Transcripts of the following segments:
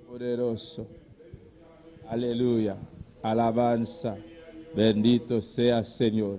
Poderoso. Aleluya. Alabanza. Bendito sea Señor.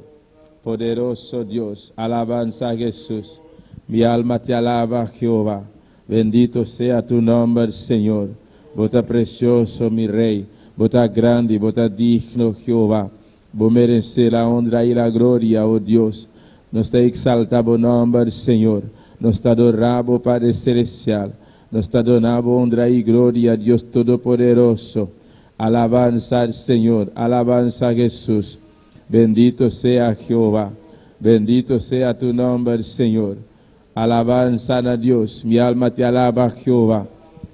Poderoso Dios. Alabanza a Jesús. Mi alma te alaba, Jehová. Bendito sea tu nombre, Señor. Bota precioso, mi Rey. Bota grande, bota digno, Jehová. Vos merecer la honra y la gloria, oh Dios. Nos te exaltamos nombre, Señor. Nos te adoramos, Padre Celestial. Nos te donamos honra y gloria, Dios Todopoderoso. Alabanza al Señor, alabanza a Jesús. Bendito sea Jehová. Bendito sea tu nombre, Señor. Alabanza a Dios. Mi alma te alaba, Jehová.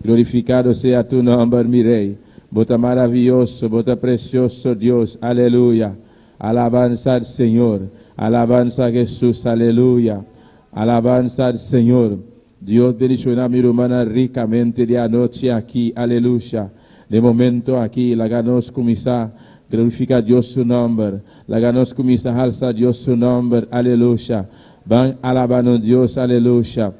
Glorificado sea tu nombre, mi Rey. Bota maravilloso, bota precioso, Dios. Aleluya. Alabanza al Señor. Alabanza a Jesús. Aleluya. Alabanza al Señor. Dios bendicioná a mi hermana ricamente de anoche aquí. Aleluya. De momento aquí, la ganos comisa. Glorifica Dios su nombre. La ganos comisa. Alza Dios su nombre. Aleluya. Van alabando Dios. Aleluya.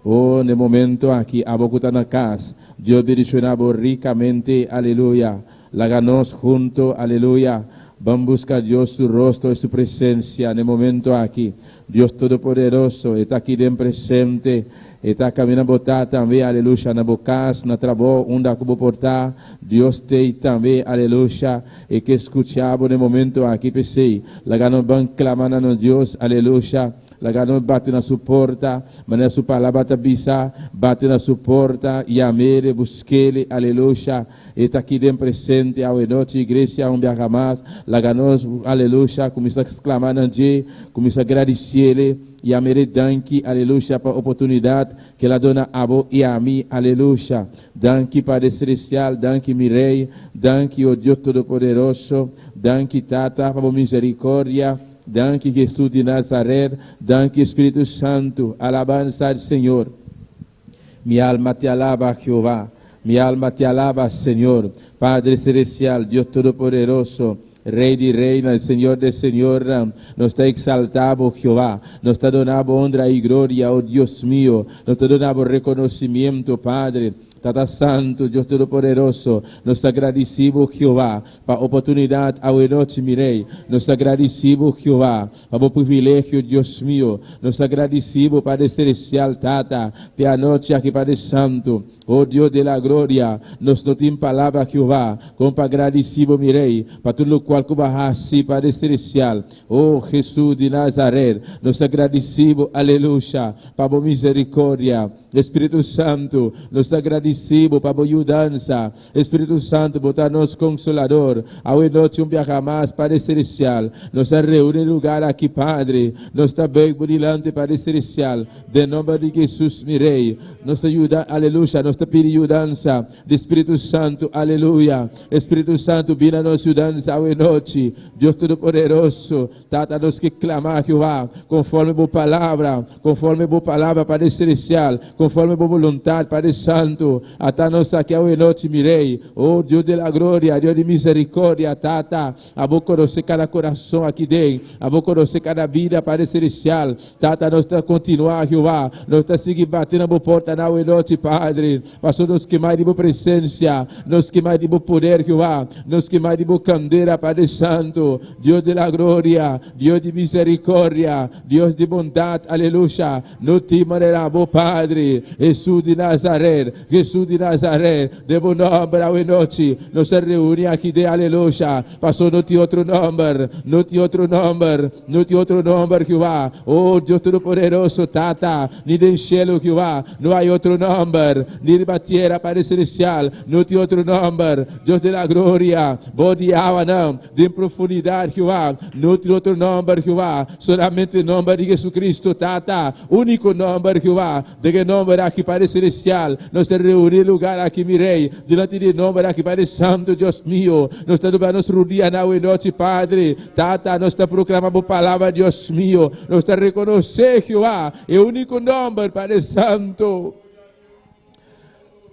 Oh, de momento aquí, abocutana casa. Dios bendicionamos ricamente. Aleluya. La ganos junto. Aleluya. Van a buscar Dios su rostro y su presencia en el momento aquí. Dios Todopoderoso está aquí de presente. Está caminando también, aleluya, na bocas, na trabó, onde como portar. Dios te também, aleluya. E que escuchamos no momento aqui, pensei. Lá não vão clamar a Deus, aleluya. Lá não bate na sua porta, mas na sua palavra tabisa, bate na sua porta, e amere, busque-le, aleluya. Está aqui de presente, ao noite, igreja, onde jamais. Lá não, aleluya, começa a exclamar a Deus, começa a agradecer-lhe. E a meredanque, aleluia, para a oportunidade que ela dona a você e a mim, aleluia. Danke, Padre Celestial, danke, mi Rei, danke, o Deus Todo-Poderoso, danke, Tata, para a misericórdia, danke, Jesus de Nazaré, danke, Espírito Santo, alabanza al Senhor. Mi alma te alaba, Jehová, mi alma te alaba, Senhor, Padre Celestial, Deus Todo-Poderoso, Rey de reina, Señor de Señor, nos está exaltado Jehová, nos está donado honra y gloria, oh Dios mío, nos está donado reconocimiento, Padre. Tata Santo, Dios Todopoderoso, nos agradecemos, Jehová, para a oportunidade ao noite, mi Rei. Nos agradecemos, Jehová, para o privilégio, Deus mío. Nos agradecemos, Padre Celestial, Tata, pela noite aqui, Padre Santo. Oh Deus de la glória, nos não tem palavra, Jehová, como para agradecemos, mi Rei, para tudo o qual cubahasse, Padre Celestial. Oh Jesus de Nazaré, nos agradecemos, aleluia, para a misericórdia. Espírito Santo, nos agradecemos para a mudança. Espírito Santo, botar-nos consolador. Ao noite jamais, Padre Celestial. Nos reúne em lugar aqui, Padre. Nos está bem brilhante, Padre Celestial. De nome de Jesus, mi Rei. Nos ajuda, aleluia. Nos está pedindo mudança. De Espírito Santo, aleluia. Espírito Santo, vinha nos mudança ao noite. Deus Todo-Poderoso. Tata nos que clamar, Jeová. Conforme a boa palavra, Padre Celestial. Conforme a boa vontade, Padre Santo. Até nós aqui ao noite, mi Rei. Oh, Deus de la glória, Deus de misericórdia, Tata. A boa conhecer cada coração aqui dentro. A boa conhecer cada vida, Padre Celestial. Tata, nós está continuar, Jeová. Nós está seguir batendo a boa porta na noite, Padre. Passou nos que mais de boa presença. Nos que mais de boa poder, Jeová. Nos que mais de boa candeira, Padre Santo. Deus de la glória, Deus de misericórdia, Deus de bondade, aleluia. No te maneira, bom Padre. Jesus de Nazaré. Jesus de Nazaré, de bom nome ao noite, nos reúne aqui de aleluia, passou no te outro nome, no te outro nome, no te outro nome, Jeová, oh Deus Todo-Poderoso, Tata, ni de cielo, Jeová, não há outro nome, ni de tierra, Padre Celestial, no te outro nome, Deus de la glória, bom de água, não, de profundidade, Jeová, no te outro nome, Jeová, solamente o nome de Jesus Cristo, Tata, único nome, Jeová, de que nome aqui, Padre Celestial, nos reunir lugar aqui, mi Rei, diante de nome aqui, Padre Santo, Deus mío, nós estamos para nos reunir na noite, Padre, Tata, nós estamos proclamando a palavra, Deus mío, nós estamos reconhecer, Jeová, é o único nome, Padre Santo.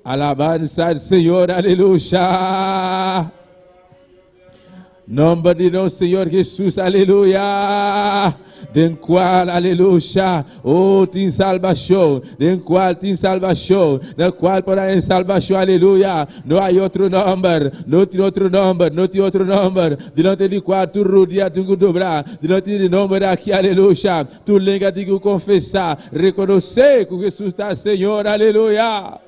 Alabanza al Senhor, aleluia. Nombre de nuestro Señor Jesús, aleluya. Den cual, aleluya, oh, tin salvación, den cual tin salvación, del cual para en salvación, aleluya. No hay otro nombre, no tiene otro nombre, no tiene otro nombre, delante de cual tu rodilla tu dobrar, delante de nombre aquí, aleluya. Tu lengua te confesar, reconocer que Jesús está Señor, aleluya.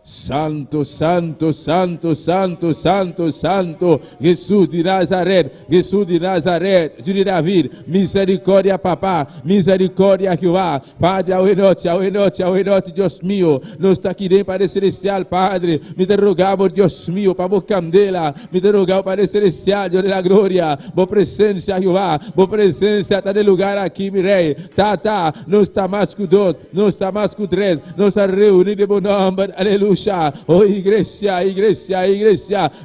Santo, santo, santo, santo, santo, santo, Jesús de Nazaret, Jesús de Nazaret, Dios de David, misericordia, papá, misericordia, Jehová, Padre, a noite, Dios mío, nos está aquí dentro Padre Celestial, Padre, me te rogamos, Dios mío, para vos candela, me te rogamos, Padre Celestial, Dios de la gloria, vos presencia, Jehová, vos presencia, está en el lugar aquí, mi rey, tá, não está mais com dois, não está mais com três, não está reunido em bom nome, aleluia. Oh, igreja,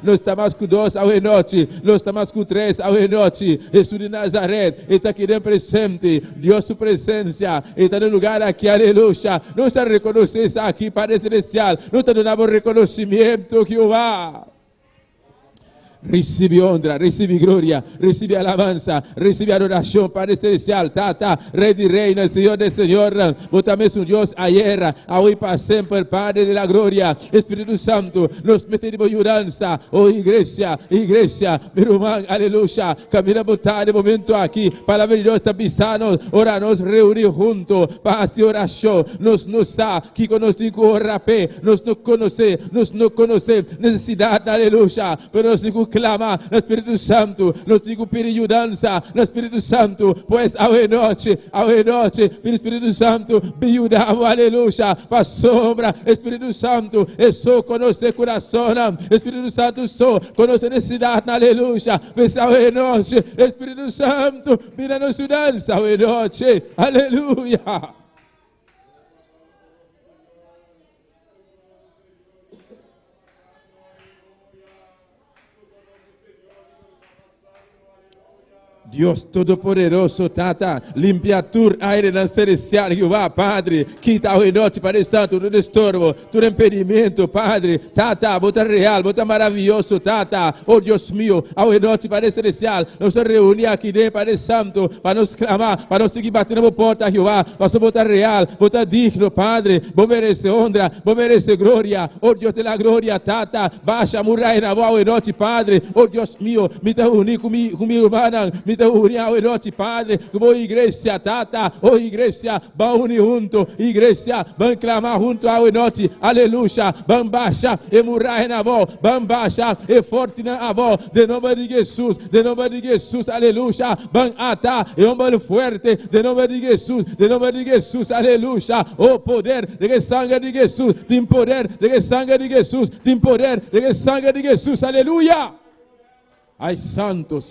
não está mais com dois ao noite, não está mais com três ao noite. Jesus de Nazaré, está aqui dentro presente, Deus sua presença, está no lugar aqui, aleluia. Não está reconhecendo aqui, Padre Celestial, não está dando reconhecimento, Jehová. Recibe honra, recibe glória, recibe alabanza, recibe adoração, Padre Celestial, Tata, Rei de Reina, Senhor de Senhor, vos também um Deus ayer, hoy para sempre, Padre de la glória, Espírito Santo, nos mete de mudança, oh igreja, meu irmão, aleluia, camina botar de momento aqui, palavra de Deus está pisando, ora nos reunir junto, para esta oração, nos sabe, que conosco orar, nos não conhecer, necessidade, aleluia, pero nos clama no Espírito Santo, nos digo pedir mudança no Espírito Santo, pois ao noite, pelo Espírito Santo, me ajudamos, aleluia, para sombra, Espírito Santo, é só conhecer coração, Espírito Santo, só conhecer necessidade, aleluia, mas ao noite, Espírito Santo, vira nos mudança, ao noite, aleluia. Dios Todo-Poderoso, Tata, limpia tu aire na celestial, Jehová, Padre, quita ao noite, Padre Santo, todo estorbo, todo impedimento, Padre, Tata, bota real, bota maravilhoso, Tata, oh Deus meu, ao noite, Padre Celestial, nós nos reunimos aqui dentro, Padre Santo, para nos clamar, para nos seguir batendo na porta, Jehová, para nos botar real, botar digno, Padre, vos merece honra, vos merece glória, oh Deus de la glória, Tata, baixa a muralha na voz, ao noite, Padre, oh Deus meu, me te unir comigo, irmã, me te unir ao noite, Padre, como igreja, Tata, oh igreja, vão unir junto, igreja, vão clamar junto ao noite, aleluia, vão baixar e muralha na voz, vão baixar e forte na voz, de nome de Jesus, aleluia, vão atar e homem forte, de nome de Jesus, aleluia, o poder de sangue de Jesus, tem poder de sangue de Jesus, tem poder de sangue de Jesus, aleluia. Ai, santo,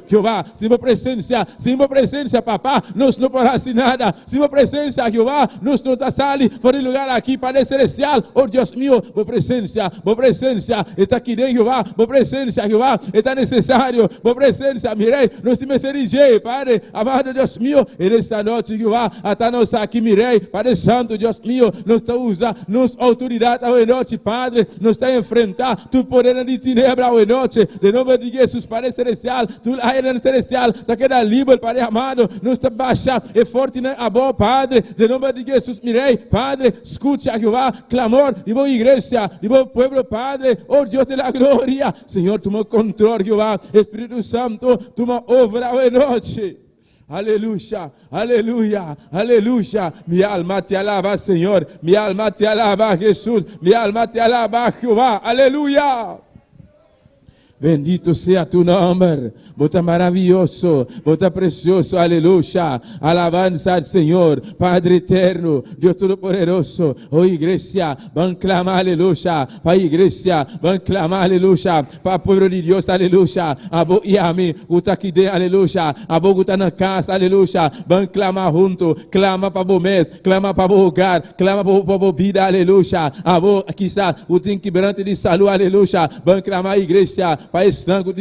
Jehová, sem tua presença, papá, nós não podemos nada, sem tua presença, Jehová, nós nos sale fora de lugar aqui, Padre Celestial, oh Deus meu, tua presença, está aqui dentro, Jehová, tua presença, Jehová, está necessário, tua presença, mirei, nós te misericórdia, Padre, amado Deus meu, e nesta noite, Jehová, até nós aqui, mirei, Padre Santo, Deus meu, nós te usa, nos autoridade à noite, Padre, nos está a enfrentar, tu poder de tinebra ao noite, de nome de Jesus, Padre Celestial, tu aire celestial, está queda livre, Padre amado, nos está baixa e forte na boa, Padre, de nome de Jesus, mirei, Padre, escute a Jehová, clamor, de boa igreja, de bom pueblo, Padre, oh Deus de la glória, Senhor, toma controle, Jehová, Espírito Santo, toma obra ao noite. Aleluya, aleluya, aleluya. Mi alma te alaba, Señor. Mi alma te alaba, Jesús. Mi alma te alaba, Jehová. Aleluya. Bendito sea tu nombre, bota maravilloso, bota precioso, aleluya, alabanza al Señor, Padre eterno, Dios Todopoderoso, oh iglesia, van clamar, aleluya, para iglesia, van clamar, aleluya, para pueblo de Dios, aleluya, a vos y a mí, gusta aquí de, aleluya, a vos gusta en la casa, aleluya, van clamar junto, clama para vos mes, clama para vos hogar, clama para vos vida, aleluya, a vos quizás, o tem quebrante de salud, aleluya, van clamar iglesia, Pai Santo,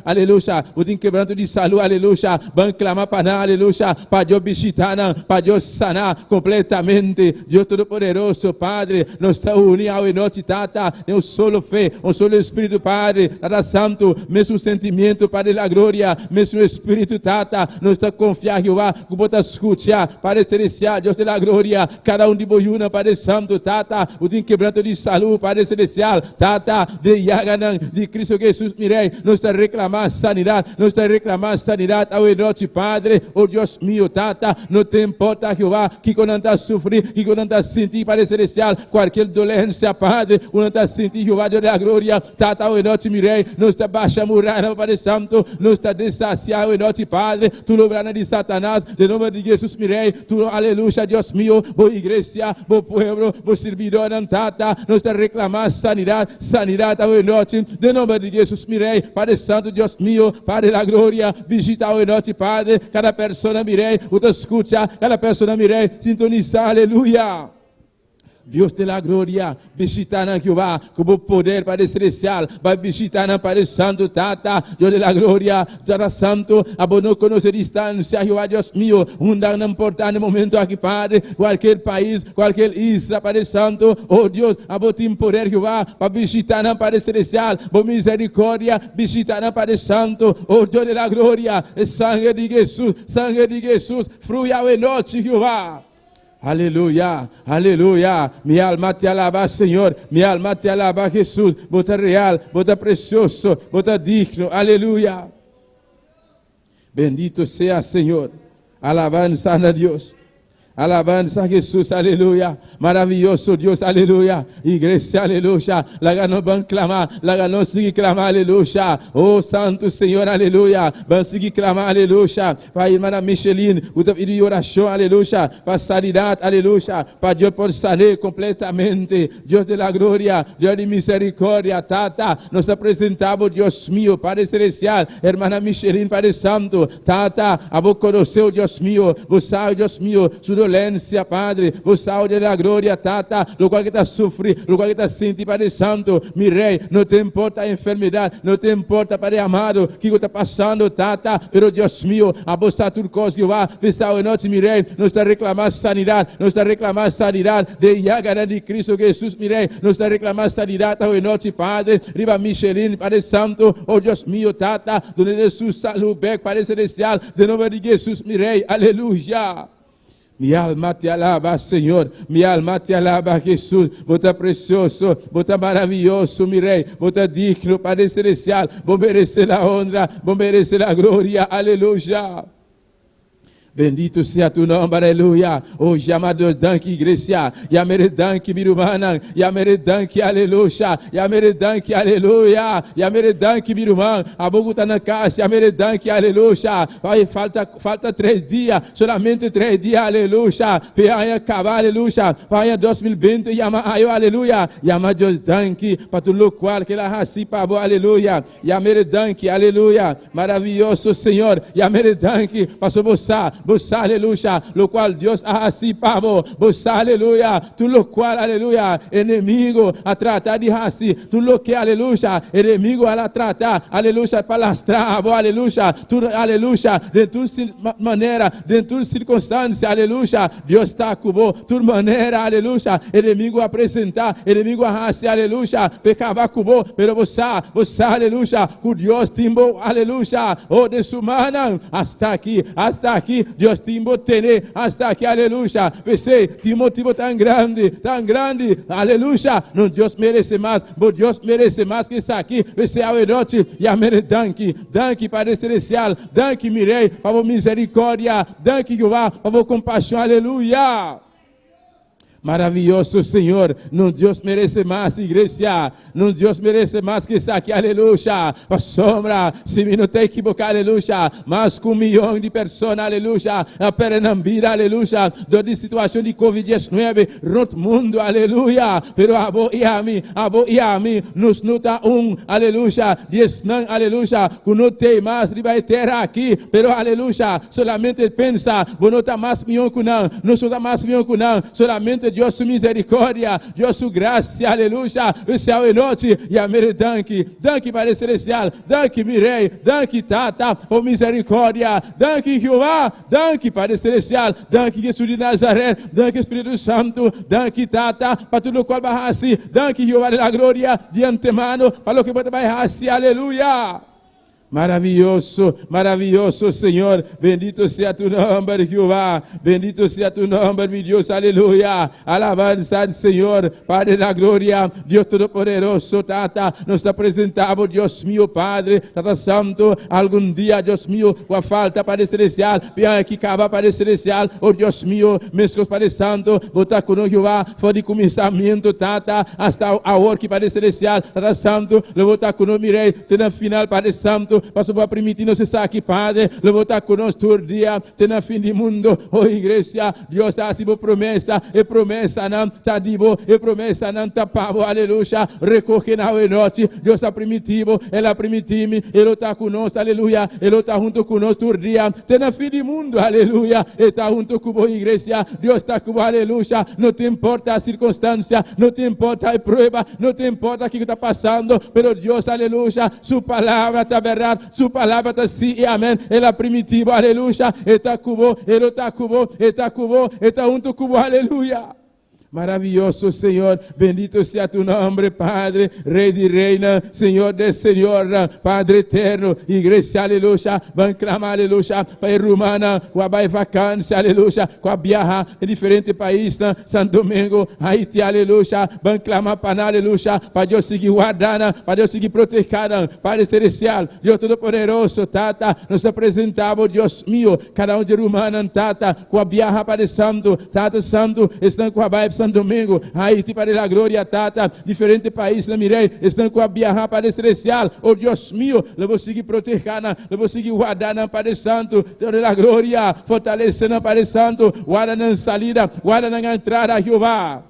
aleluia, o tem quebranto de saúde, aleluia, vamos clamar para nós, aleluia, para Deus visitar, para Deus sanar completamente, Deus Todo-Poderoso, Padre, nós estamos unidos ao noite, Tata, em um solo fé, um solo Espírito, Padre, Tata Santo, mesmo sentimento, Padre da glória, mesmo Espírito, Tata, nós estamos confiados, Jeová, que pode escutar, Padre Celestial, Deus da glória, cada de bojuna, Padre Santo, Tata, o tem quebranto de saúde, Padre Celestial, Tata, de Yaganan, de Cristo Jesus, mirei, nós estamos reclamando sanidade, nós estamos reclamando sanidade ao noite, Padre, oh Deus meu, Tata, não te importa, Jeová, que quando está sofrendo, que quando está sentindo, Padre Celestial, qualquer dolência, Padre, quando está sentindo, Jeová, Deus da glória, Tata, ao noite, mirei, nós estamos baixando muralha, Padre Santo, nós estamos dessaciados, ao noite, Padre, tu lobrana de Satanás, de nome de Jesus, mirei, tu, aleluia, Deus meu, boa igreja, bom povo, bom servidor, Tata, nós estamos reclamando sanidade, sanidade, ao noite, de nome de Jesus, mirei, Padre Santo, Deus meu, Padre da glória, visita ao noite, Padre, cada pessoa, mirei, o te escuta, cada pessoa, mirei, sintonizar, aleluia. Deus de la glória, visita na Jeová, com o poder, Padre Celestial, vai visitar na Padre Santo, Tata, Deus de la glória, Tata Santo, abono conhecer distância, Jeová, Deus meu, não importa no momento aqui, Padre, qualquer país, qualquer isla, Padre Santo, oh Deus, abo tem poder, Jeová, para visitar na Padre Celestial, por misericórdia, visitar na Padre Santo, oh Deus de la glória, sangue de Jesus, flui ao noite, Jeová. Aleluya, aleluya, mi alma te alaba, Señor, mi alma te alaba, Jesús, vos real, vos precioso, vos digno, aleluya. Bendito sea, Señor, alabanza a Dios. Alabanza a Jesús, aleluya. Maravilloso Dios, aleluya. Iglesia, aleluya. La ganó van clamar, la ganó sigue clamar, aleluya. Oh Santo Señor, aleluya. Van sigue clamar, aleluya. Para irmã Micheline, o pedido de oração, aleluya. Para sanidade, aleluya. Para Deus por sanar completamente. Deus de la gloria, Deus de misericórdia, Tata. Nos apresentamos, Deus mío, Padre Celestial. Irmã Micheline, Padre Santo. Tata, a vos conheceu, Deus mío. Vos sabe, Deus mío, su dolência, Padre, o saúde da glória, Tata, o qual que está sofrendo, o qual que está sentindo, Padre Santo, mi rei, não te importa a enfermidade, não te importa, Padre amado, que está passando, Tata, pero Deus meu, a bosta tudo coisa que vai, pensar em nós, mi rei, não está reclamando sanidade, não está reclamando sanidade, de Yagana de Cristo Jesus, mi rei, não está reclamando sanidade, ao noite, Padre, riba Micheline, Padre Santo, oh Deus meu, Tata, donde Jesus saúde, Padre Celestial, de nome de Jesus, mi rei, aleluia. Mi alma te alaba, Senhor. Mi alma te alaba, Jesus. Vos é precioso, vos é maravilhoso, mi rei. Vos é digno, Padre Celestial. Vos merecer a honra, vos merecer a glória. Aleluia. Bendito sea tu nombre, aleluya. Oh, llamados danki, iglesia. Yamere danki, mirumanan. Yamere danki, aleluya. Yamere danki, aleluya. Yamere danki, miruman. Aboguta na casa, yamere danki, aleluya. Vai, falta 3 dias, solamente 3 dias, aleluya. Vai acabar, aleluya. Vai 2020, yama ayo, aleluya. Yama Deus danki, para tu local que la hasi pabo, aleluya. Yamere danki, aleluya. Maravilhoso, Senhor. Yamere danki, pastor você. Você, aleluia, lo qual Deus ha assim pavo, você, aleluia, tu lo qual, aleluia, inimigo a tratar de assim, tu lo que, aleluia, inimigo a tratar, aleluia, palastrar, aleluia, tu, aleluia, de tua maneira, de tua circunstância, aleluia, Deus está com você, tua maneira, aleluia, inimigo a apresentar, inimigo a assim, aleluia, pecava com você, pero você, aleluia, com Deus timbo, aleluia, oh, de sumana, hasta aqui, Deus te embotene hasta aqui, aleluia. Você tem motivo tão grande, aleluia. Não, Deus merece mais, mas Deus merece mais que isso aqui. Você é a noite, e a mere danke, Padre Celestial, danke, mirei, para a misericórdia, danke, Jeová, para a compaixão, aleluia. Maravilhoso Senhor, não Deus merece mais, igreja, não Deus merece mais que isso aqui, aleluia. A sombra, se me não tem equivocar, aleluia. Mais com 1 milhão de pessoas, aleluia. A perenambira, aleluia. De situação de Covid-19, no mundo, aleluia. Pero abo e a mim, nos nota aleluia. 10 não, aleluia. Que não tem mais, vai ter aqui, pero aleluia. Solamente pensa, vou notar mais milhão que não, não sou mais milhão que não, solamente Dios su misericordia, Dios su gracia, aleluya. O céu e noite, e a mere danke, Padre Celestial, danke, mi Rei, danke, Tata, por misericórdia, danke, Jeová, danke, Padre Celestial, danke, Jesus de Nazaré, danke, Espírito Santo, danke, Tata, para tudo qual vai assim, danke, Jeová de la glória, de antemano, para o que vai assim, aleluya. Maravilloso, maravilloso, Señor. Bendito sea tu nombre, Jehová. Bendito sea tu nombre, mi Dios. Aleluya. Alabanza al Señor, Padre de la gloria, Dios Todopoderoso, Tata. Nos apresentamos, Dios mío, Padre, Tata Santo. Algún día, Dios mío, com falta, Padre Celestial. Venha aqui acabar, Padre Celestial. Oh, Dios mío, mescos, Padre Santo. Botar conosco, Jehová. Fora de começamento, Tata. Hasta a hora que, Padre Celestial, Tata Santo. Le botar conosco, mirei. Até na final, Padre Santo. Pastor, para permitir-nos estar aqui, Padre, levantar conosco todo dia, até no fim do mundo, oh igreja, Deus está assim, promessa, e promessa não está divo, e promessa não está pavo, aleluia, recorre na noite, Deus está primitivo, ela permite-me, Ele está conosco, aleluia, Ele está junto conosco todo dia, até no fim do mundo, aleluia, Ele está junto com a igreja, Deus está com, aleluia, não te importa a circunstância, não te importa a prova, não te importa o que está passando, pero Deus, aleluia, sua palavra está verdade, sua palavra está sim e amém. Ele é primitivo, aleluia. Ele está cubo, ele está cubo, ele está cubo, ele está junto cubo, aleluia. Maravilloso, Senhor, bendito sea tu nombre, Padre, Rei de reina, Senhor de Senhor, Padre eterno, igreja, aleluia, van clamar, aleluia, para Romana, com a vacância, aleluia, com a viajar em diferentes países, Santo Domingo, Haiti, aleluia, van clamar para aleluia, para Deus seguir guardando, para Deus seguir protegendo, Padre Celestial, Deus Todo-Poderoso, Tata, nos apresentamos, Deus mío, cada de Romana, Tata, com a viajar, Padre Santo, Tata Santo, estão com a Santo Domingo, Haiti, Padre da glória, Tata, diferentes países, na mirei, estão com a viajar, Padre Celestial, oh Deus mío, eu vou seguir protegendo, eu vou seguir guardando, Padre Santo, Deus da glória, fortalecendo, Padre Santo, guarda na salida, guarda na entrada, Jeová.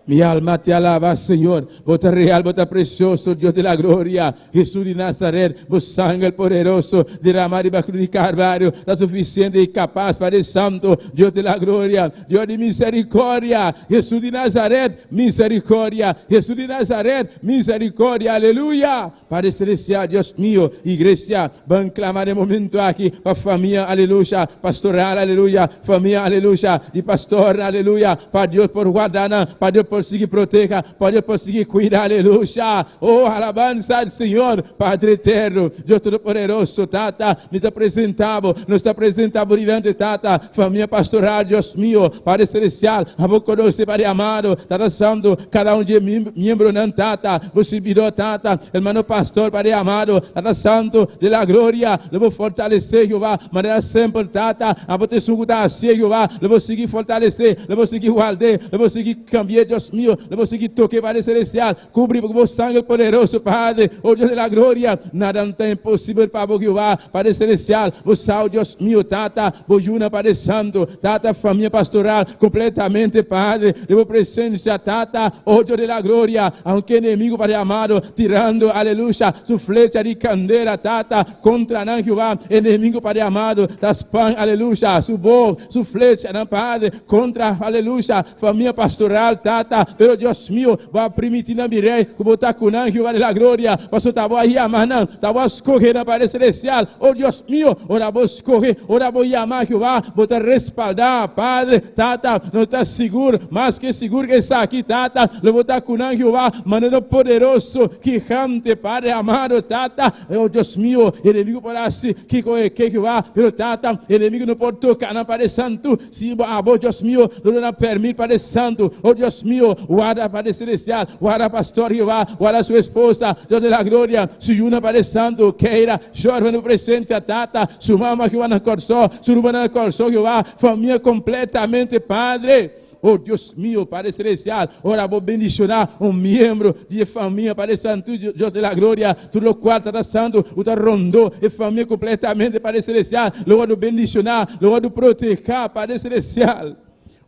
Mi alma te alaba, Señor. Bota real, bota precioso, Dios de la gloria. Jesús de Nazaret, vos sangre poderoso, derramado debajo de Calvário, está suficiente y capaz, Padre Santo, Dios de la gloria, Dios de misericordia. Jesús de Nazaret, misericordia. Jesús de Nazaret, misericordia. Aleluya. Padre Celestial, Dios mío, iglesia, van clamar de momento aquí, para familia, aleluya, pastoral, aleluya, familia, aleluya, de pastor, aleluya, para Dios por guardar, para Dios por seguir proteja, para Deus por seguir cuidar, aleluia. Oh, alabança do Senhor, Padre eterno, Deus Todo-Poderoso, Tata, nos apresentamos diante, Tata, família pastoral, Deus mío, Padre Celestial, a vos conoce, Padre amado, Tata Santo, cada de membro não, Tata, vos servidor, Tata, hermano pastor, Padre amado, Tata Santo, de la glória, eu vou fortalecer, Jeová, maneira sempre, Tata, a vos te sugutar assim, Jeová, eu vou seguir fortalecer, eu vou seguir guardar, eu vou seguir cambiar, Deus mío, eu vou seguir toque, Padre Celestial, cubrir com o sangue poderoso, Padre, oh Deus da glória, nada não está impossível para vos, Jeová, Padre Celestial, vos salve, Deus mío, Tata, vos juna, Padre Santo, Tata, família pastoral, completamente, Padre, eu vou presença, Tata, oh Deus da glória, aunque inimigo, Padre amado, tirando, aleluia, su flecha de candeira, Tata, contra não, Jeová, inimigo, Padre amado, das pães, aleluia, su boa, su flecha, não, Padre, contra, aleluia, família pastoral, Tata, pero Deus mío, vai permitir na mirei, que botar com não, Jeová da glória, passou tá boa yamanã, tá boa escorrer na Padre Celestial, oh Deus mío, ora vou escorrer, ora vou yamar, Jeová, botar respaldar, Padre, Tata, não está seguro, mas que seguro que está aqui, Tata, le botar com não, Jeová, maneiro poderoso, gigante, Padre amado, Tata, oh Deus mío, inimigo parece que Jeová, pero Tata, inimigo não pode tocar na Padre Santo, se oh Deus mío, não permite, Padre Santo, oh Deus mío, guarda, Padre Celestial, guarda, pastor Jehová, guarda sua esposa, Deus da glória, su una, Padre Santo, queira, chora no presente, Tata, su mama que vai na corsó, su irmã na corsó, Jehová, família completamente, Padre. Oh Deus mío, Padre Celestial, ora vou bendicionar membro de família, Padre Santo, Deus da glória, tudo qual está santo, o tá rondou, e família completamente, Padre Celestial, logo do bendicionar, logo do proteger, Padre Celestial.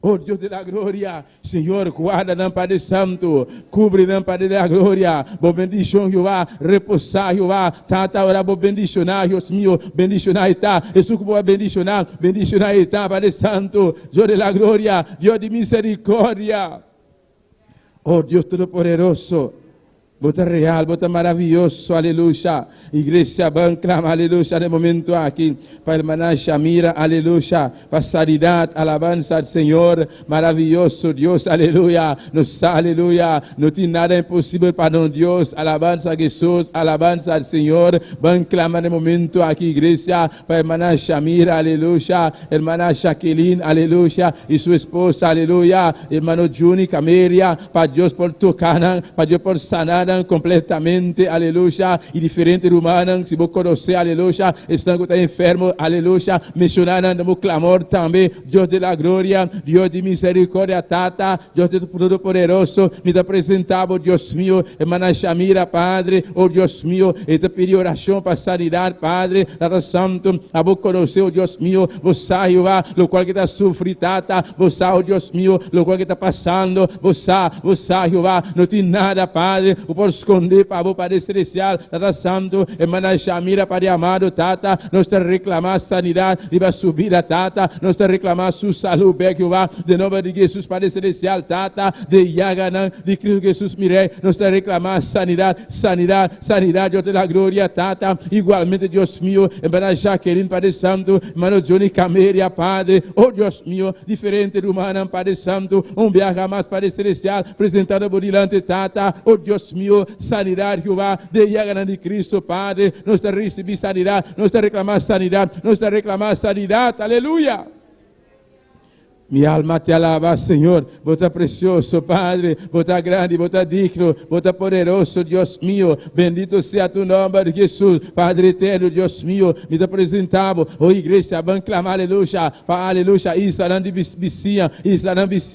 Oh Dios de la gloria, Señor, guarda nam Padre Santo, cubre nam Padre de la gloria, bo bendición Jehová, reposar Jehová, tata ora bo bendicionar, Dios mío, bendicionar está, Jesús que va bendicionar está, Padre Santo, Dios de la gloria, Dios de misericordia. Oh Dios Todopoderoso, bota real, bota maravilloso, aleluya. Iglesia, van clama, aleluya, de momento aquí, para hermana Shamira, aleluya, para sanidad, alabanza al Señor, maravilloso Dios, aleluya, aleluya, no tiene nada imposible para Dios, alabanza a Jesús, alabanza al Señor, van clama de momento aquí, iglesia, para hermana Shamira, aleluya, hermana Jacqueline, aleluya, y su esposa, aleluya, hermano Juni, Camelia, para Dios por tocar, para Dios por sanar, completamente, aleluya, y diferentes humanos, si vos conocés, aleluya, están que están enfermos, aleluya, mencionando mi clamor también, Dios de la gloria, Dios de misericordia, tata, Dios de Todopoderoso, me te presentamos, Dios mío, hermana Shamira, Padre, oh Dios mío, y te pido oración para sanidad, Padre, Tata Santo, a vos conocer, oh Dios mío, vos sabes, Jehová, lo cual que está sufriendo, tata, vos sabes, oh Dios mío, lo cual que está pasando, vos sabes, Jehová, no tiene nada, Padre, por esconder para vos, Padre Celestial, Tata Santo, hermana Shamira, Padre amado, tata, nos te reclamar sanidad, iba a subir a tata, nos te reclamar su salud, Jehová, de nombre de Jesús, Padre Celestial, tata, de Yaganán, de Cristo Jesús, mire, nos te reclamar sanidad, Dios de la gloria, tata, igualmente, Dios mío, hermana Jacqueline, Padre Santo, hermano Johnny Cameria, Padre, oh Dios mío, diferente humana, Padre Santo, viaje más, Padre Celestial, presentado por delante, tata, oh Dios mío, sanidad, Jehová, de Yaganán de Cristo, Padre, nos te recibir sanidad, nos te reclamar sanidad, aleluya. Mi alma te alaba, Señor, vos estás precioso, Padre, vos estás grande, vos estás digno, vos estás poderoso, Dios mío, bendito sea tu nombre de Jesús, Padre eterno, Dios mío, me te presentamos, oh iglesia, van clamar, aleluya, aleluya, Isla de Vicia,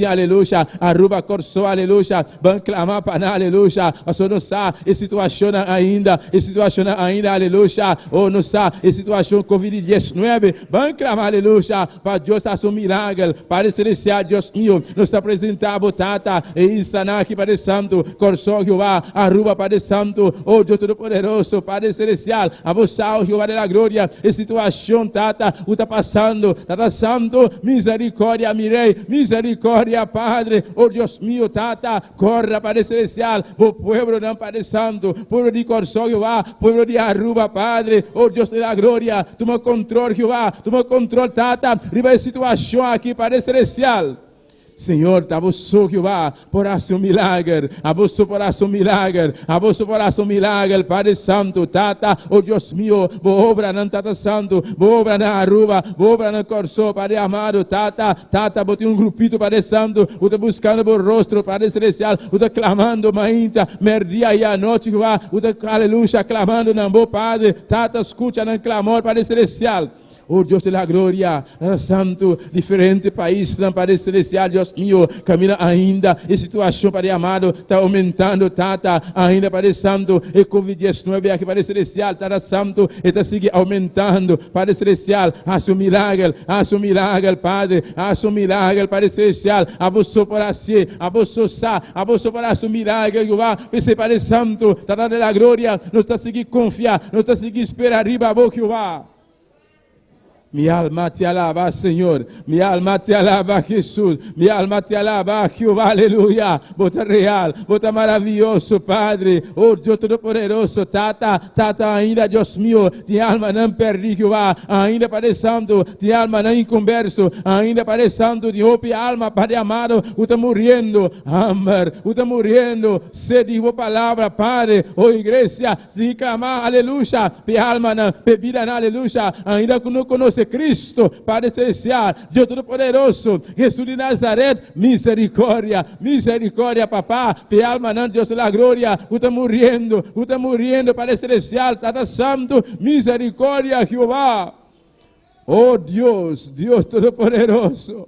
aleluya, Aruba Corso, aleluya, van clamar para aleluya, mas não sabe, a situação ainda, aleluya, oh não sabe, a situação Covid-19, van clamar, aleluya, para Deus fazer milagre, Padre Celestial, Dios mío, nos está presentando, tata, e Isana aqui, Padre Santo, Corso, Jehová, Aruba, Padre Santo, oh Deus Todo-Poderoso, Padre Celestial, a vos, Jehová de la Glória, a situação, tata, o está passando, tata Santo, misericórdia, mirei, misericórdia, Padre, oh Deus mío, tata, corra, Padre Celestial, o pueblo, não, Padre Santo, pueblo de Corso, Jehová, pueblo de Aruba, Padre, oh Deus de la Glória, toma controle, Jehová, toma controle, tata, riba a situação aqui, Padre Celestial. Senhor, a vos, Jehová, por hacer un milagre, a vos por hacer un milagre, Padre Santo, tata, oh Dios mío, vos obra nan tata Santo, vos obra na Aruba, vos obra na Corso, Padre amado, tata, vos tem grupito, Padre Santo, vos está buscando por rostro, Padre Celestial, vos está clamando, mainta, merdia e a noite, Jehová, vos está, aleluya, clamando, nambo, Padre, tata, escucha nan clamor, Padre Celestial. Oh Deus de la glória, Santo, diferente país, Padre Celestial, Deus mío, caminha ainda, a situação, Padre amado, está aumentando, tata, ainda, Padre Santo, e Covid-19 aqui, Padre Celestial, Tata Santo, está seguindo aumentando, Padre Celestial, haça um milagre, Padre, haça um milagre, Padre Celestial, a você por assim, a você por assim, milagre, Jeová, esse Padre Santo, Tata de la glória, não está seguindo confiar, não está seguindo esperar, arriba a boca, Jeová. Mi alma te alaba, Señor. Mi alma te alaba, Jesús. Mi alma te alaba, Jehová. Aleluya. Vota real, vota maravilloso, Padre. Oh, Dios Todo-Poderoso. Tata, ainda, Dios mío. Ti alma não perdi, Jehová. Ainda, Padre Santo. Ti alma não inconverso. Ainda, Padre Santo. Ti hope alma, Padre amado. Está morrendo. Amar. Está morrendo. Se digo palavra, Padre. Oh, igreja. Se clamar, aleluya. Pe alma, bebida, aleluya. Ainda que não conoce Cristo, Padre Celestial, Deus Todo-Poderoso, Jesus de Nazaré, misericórdia, papá, pe alma não, Deus da glória, está morrendo, Padre Celestial, Tata Santo, misericórdia, Jehová. Oh Deus Todo-Poderoso,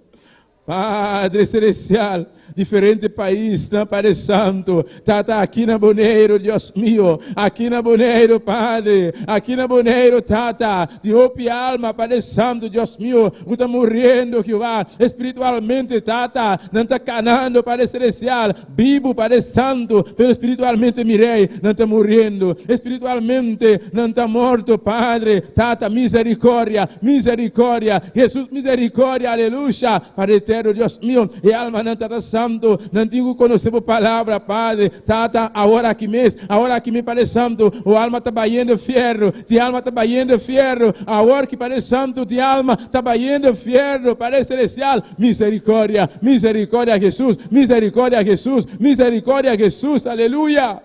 Padre Celestial, diferentes países, Padre Santo, Tata, aqui na Boneiro, Deus meu, aqui na Boneiro, Padre, aqui na Boneiro, Tata, de opi alma, Padre Santo, Deus meu, está morrendo, Jeová, espiritualmente, Tata, não está canando, Padre Celestial, vivo, Padre Santo, pero espiritualmente, mirei, não está morrendo, espiritualmente, não está morto, Padre, Tata, misericórdia, misericórdia, Jesus, misericórdia, aleluia, Padre eterno, Deus meu, e alma não está santo, não tenho conhecido palavra, Padre, Tata, agora que me Padre Santo, o alma está baiando fierro, de alma está baiando fierro, agora que Padre Santo, de alma está baiando fierro, Padre Celestial, misericórdia, misericórdia, Jesus, misericórdia, Jesus, misericórdia, Jesus, aleluia.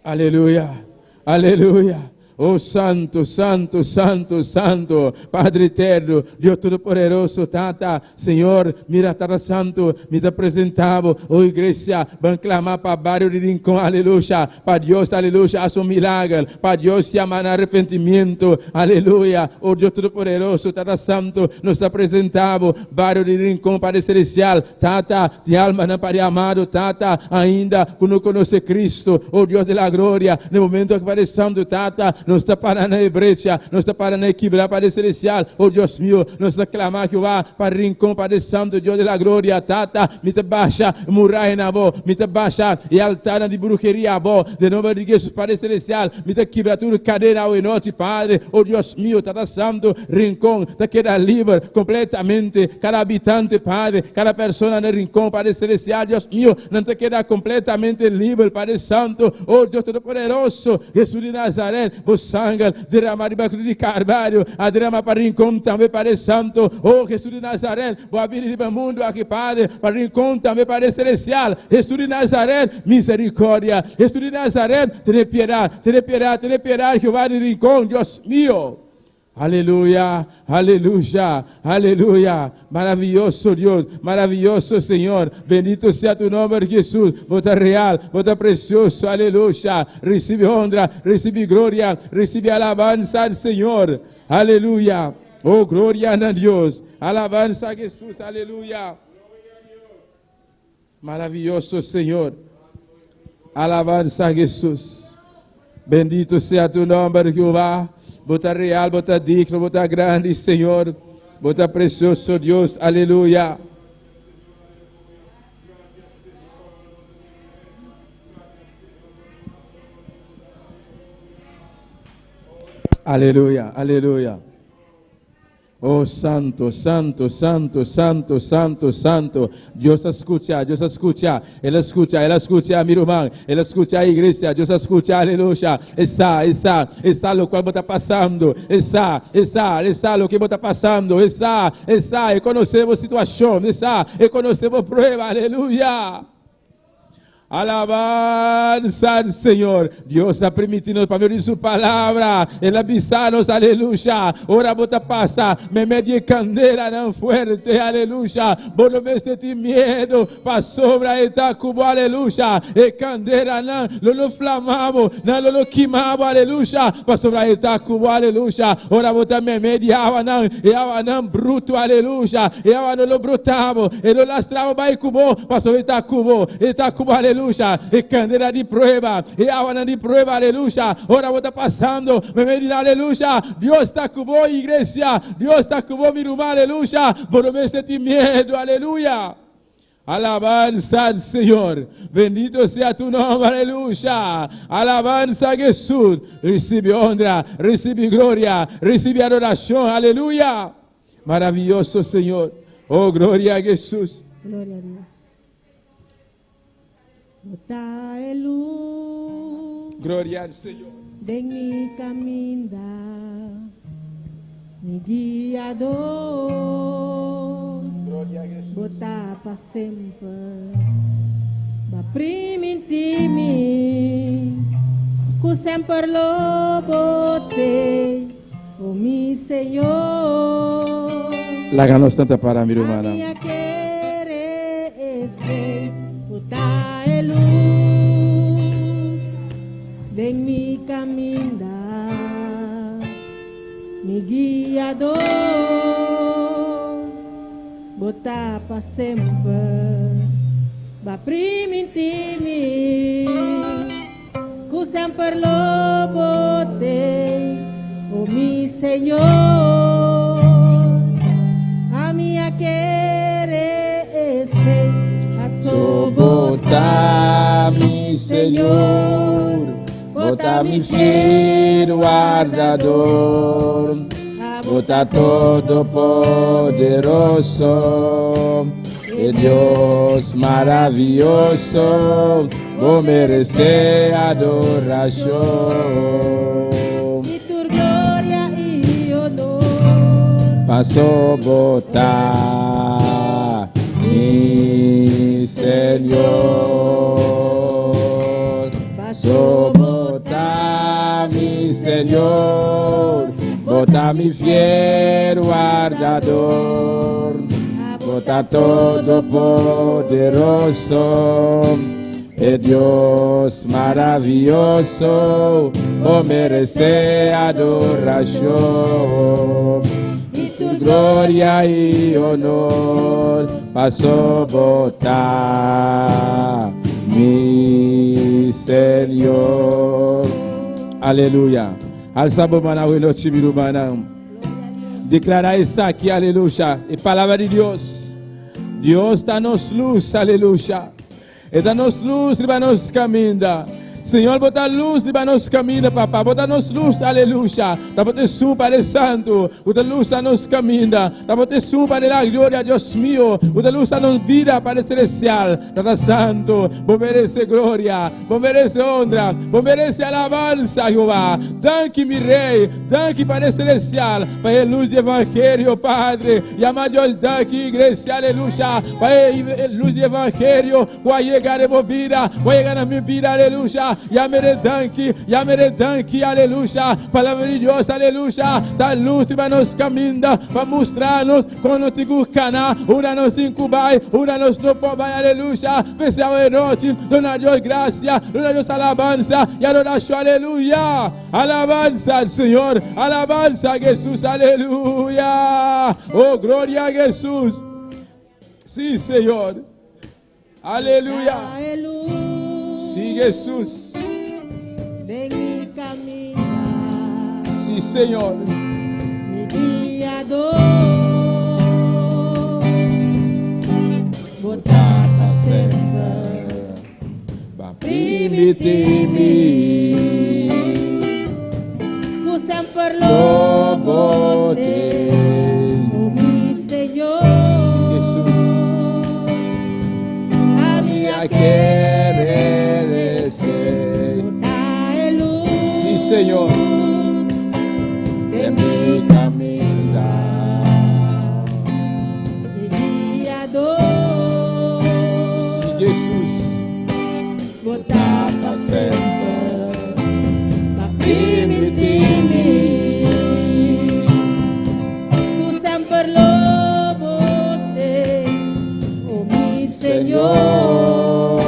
Aleluia, aleluia. Oh Santo, Santo, Santo, Santo, Padre eterno, Deus Todo-Poderoso, Tata, Senhor, mira, Tata Santo, me apresentava, oh igreja, vamos clamar para o bairro de Rincón, aleluia, para Deus, aleluia, haz um milagre, para Deus chamar arrependimento, aleluia, oh Deus Todo-Poderoso, Tata Santo, nos apresentava, bairro de Rincón, Padre Celestial, Tata, de alma não Padre amado, Tata, ainda, que não conhece Cristo, oh Deus de la glória, no momento que Padre Santo, Tata, não está parando na brecha, não está parando na quebrar, Padre Celestial, oh Deus meu, não está clamando que vá para Rincón, Padre Santo, Deus de la glória, Tata, me te baixa, muralha na avó, me te baixa, e altar de bruxeria, avó, de nome de Jesus, Padre Celestial, me te quebra tudo, cadeira ao noite, Padre, oh Deus meu, Tata Santo, Rincón, te queda livre completamente, cada habitante, Padre, cada pessoa no Rincón, Padre Celestial, Deus meu, não te queda completamente livre, Padre Santo, oh Deus Todo-Poderoso, Jesus de Nazaré, o sangue derramado debaixo de Carvalho, a derrama para Rincón também, Padre Santo, oh Jesus de Nazaré, vou abrir o mundo aqui, Padre, para Rincón também, Padre Celestial, Jesus de Nazaré, misericórdia, Jesus de Nazaré, tem piedade, Jeová de Rincón, Deus meu. Aleluya, aleluya, aleluya. Maravilloso Dios, maravilloso Señor. Bendito sea tu nombre, Jesús. Vota real, vota precioso, aleluya. Recibe honra, recibe gloria, recibe alabanza al Señor. Aleluya. Oh, gloria a Dios. Alabanza a Jesús, aleluya. Maravilloso Señor. Alabanza a Jesús. Bendito sea tu nombre, Jehová. Bota real, bota digno, bota grande, Senhor. Bota precioso, Deus. Aleluia. Aleluia, aleluia. Oh, santo, santo, santo, santo, santo, santo. Deus escuta, Deus escuta. Ele escuta, meu irmão. Ele escuta a igreja. Deus escuta, aleluia. Está o qual está passando. Está o que está passando. Está, e conhecemos a situação. Está, e conhecemos a prova, aleluia. Alabanza al Señor. Dios está permitiendo para ver su palabra. Él avisanos, aleluya. Ora bota pasa. Me medie candela tan fuerte, aleluya. Vos no ves de ti miedo. Pa sobra esta cubo, aleluya. E candela no lo flamamos. No lo quemamos, aleluya. Pa sobra esta cubo, aleluya. Ora bota me media avanan. E avanan bruto, aleluya. E avanan lo brutamos. E lo lastramos para el cubo. Pa sobra esta cubo, aleluya. E candeira de prueba, e água de prueba, aleluia. Ora, vou estar passando, me medida, aleluia. Deus está com você, igreja. Deus está com você, meu irmão, aleluia. Por não ter medo, aleluia. Alabanza al Señor. Bendito sea tu nombre, aleluya. Alabanza a Jesús. Recibe honra, recibe gloria, recibe adoración, aleluya. Maravilloso Señor. Oh, gloria a Jesús. Gloria a Dios. Bota a luz Gloria al Señor. de mi caminhar, mi guiador. Gloria a Jesús. Bota para sempre, va prima in timi, que sempre lo bote, oh mi Senhor. La ganos tanta para mi A hermana. minha querer esse botar a luz de mi caminhar, me guia. para sempre. Va prima in timi, cu sempre lobo te, o mi Señor, a minha querer esse, a Botar mi Senhor, botar mi fiel guardador, botar todo poderoso, e Deus maravilhoso, vou merecer adoração. e tu glória e honor. Passou botar mi Senhor, passou botar mi Senhor, botar mi fiel guardador, botar todo poderoso, é Deus maravilhoso, vou merecer adoração. Glória e honor, passou botar mi Senhor. Aleluia. Alçamos mana o nosso biru mana. Declarar isso aqui, aleluia. E palavra de Deus. Deus dá-nos luz, aleluia. E dá-nos luz para nos caminhar. Senhor, bota luz para nos caminhos, papá. Bota nos luz, aleluia. Dá botar som para o santo. Bota luz a nos caminhos. Dá botar som para a glória, Deus meu. Bota luz a nos vida para o celestial. Dá santo. Vos merece glória. Vos merece honra. Vos merece alabanza, Jehová. Danke, mi rei. Danke para o celestial. Para a luz do evangelho, Padre. E ama Deus daqui, igreja, aleluia. Para a luz do evangelho. Vai chegar a minha vida. Vai chegar na minha vida, aleluia. Yamere danki, aleluia. Palavra de Deus, aleluia. Da luz para nos caminhar, para mostrar-nos como nos encucar, uma nos incubar, uma nos não pobar, aleluia. Pessoal de noite, dona Deus graça, dona Deus alabança e adoração, aleluia. Alabança ao Senhor, alabança a Jesus, aleluia. Oh, glória a Jesus. Sim, Senhor. Aleluia. Aleluia. Sim, Jesus. Vem e caminha. Sim, Senhor. Me guiador. Botar pra sempre. Permite-me. Tu sempre lobo te. Oh, mi Senhor. Sim, Jesus. A minha Querer ser. Sim, Senhor. É mi caminhar. Guiador. Sim, Jesus. Botar pra sempre. Permite-me. Tu sempre lobo te. Oh, mi Senhor.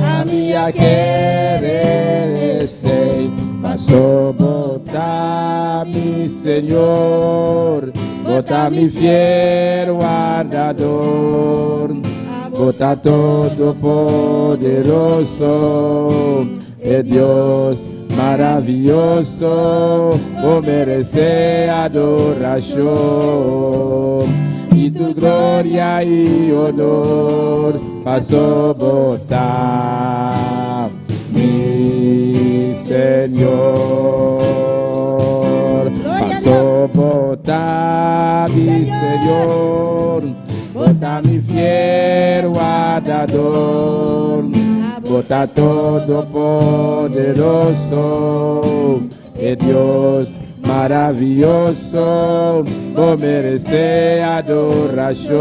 A minha Querer ser. Passou botar mi Senhor, botar mi fiel guardador, botar todo poderoso, é Deus maravilhoso, vou merecer adoração. E tu glória e honor, passou botar mi Senhor, passou botar mi Senhor, botar mi fiel guardador, botar todo poderoso, é Deus maravilhoso, vou merecer adoração.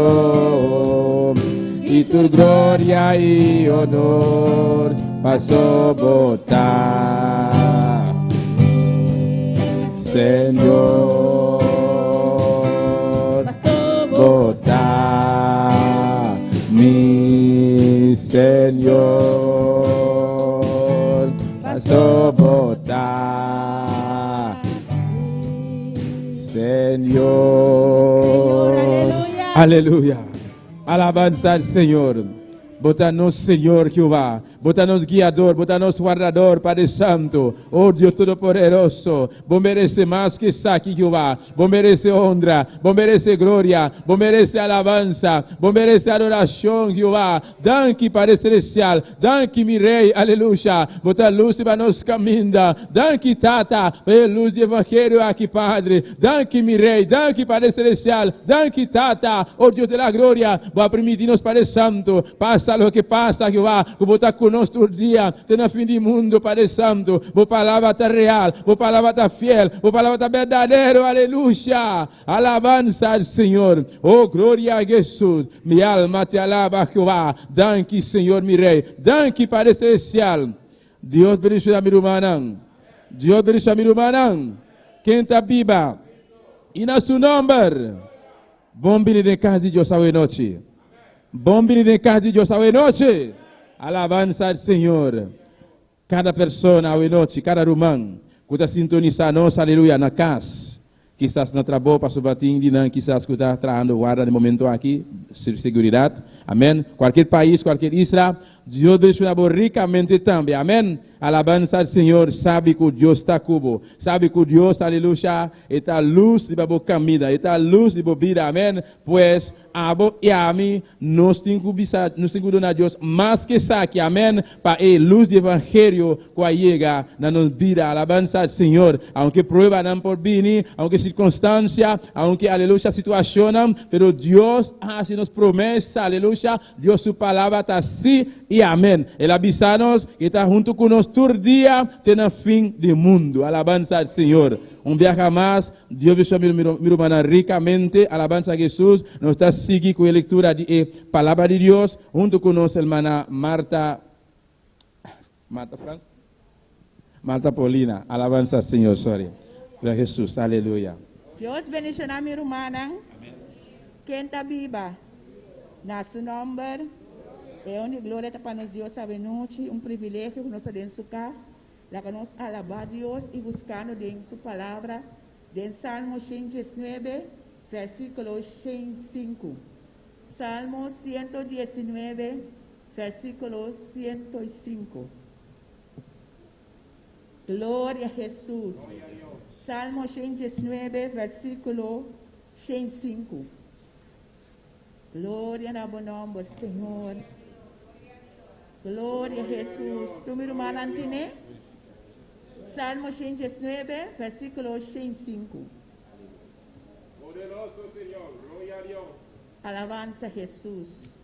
E tu glória e honor, passou botar Senhor, botar mi Senhor, passou botar Senhor, Aleluya. Alabanza al Señor. Bótanos, Señor Jehová. Bótanos guiador, bótanos guardador, Padre Santo. Oh Dios Todopoderoso. Vos merece más que saque, Jehová. Vos merece honra, vos merece gloria, vos merece alabanza, vos merece adoración, Jehová. Danke, Padre Celestial. Danke, mi Rey. Aleluya. Bota luz para nos caminda. Danke, Tata, pela luz do Evangelho aqui, Padre. Danke, mi Rei. Danke, Padre Celestial. Danke, Tata. Oh Dios de la gloria. Vou permitir-nos, Padre Santo. Passa lo que passa, Jehová. Vou estar conosco todo dia. Tem na fim do mundo, Padre Santo. Vou palavra está real. Vou palavra está fiel. Vou palavra está verdadeiro. Aleluya. Alabanza al Senhor. Oh, glória a Jesus. Mi alma te alaba, Jehová. Danke, Senhor, mi Rei. Danke, Padre Celestial. Deus bendiga a minha irmã. Deus bendiga a minha irmã. Quem está viva. E na seu nome. Bom vir em casa de Deus a noite. Bom vir em casa de Deus a noite. Alabanza al Senhor. Cada pessoa a noite, cada irmão, que está sintonizando, aleluia, na casa. Quizás no trabalho, para subatir, quizás que está trabalhando guarda no momento aqui, seguridade. Amém. Qualquer país, qualquer isla, Deus deixa ricamente também. Amém. Alabanza al Senhor, sabe que Deus está cubo, sabe que Deus, aleluya, está luz de boa comida, está luz de boa vida, amém. Pues, abo e a mim, nós temos que donar a Deus mais que saque, amém, para a luz do Evangelho que chega na nossa vida. Alabanza al Senhor, aunque prueba não por vir, aunque circunstância, aunque, aleluya, situação, pero Deus hace nos promessa, aleluya, Deus sua palavra está sim e amém. Ele avisa-nos que está junto conosco todo dia tem no fim do mundo. Alabanza al Senhor. Dia mais, Deus deixa meu irmão ricamente. Alabanza a Jesus. Nós estamos seguindo com a leitura da palavra de Deus. Junto com nossa irmã Marta Paulina. Alabanza al Senhor. Sorry. Glória a Jesus. Aleluia. Deus bendiga a minha irmã. Quem está viva? Na seu nome. É onde glória para nós, Deus, sabe, noite, privilégio que nós temos em sua casa, lá que nós alabar Deus e buscando em sua palavra, em Salmo 119, versículo 105. Salmo 119, versículo 105. Glória a Jesus. Salmo 119, versículo 105. Glória na bom nome, Senhor. Glória a Jesus. Tu me irmã Antine? Salmo 119, versículo 105. Poderoso Senhor, glória a Deus. Alabanza a Jesus.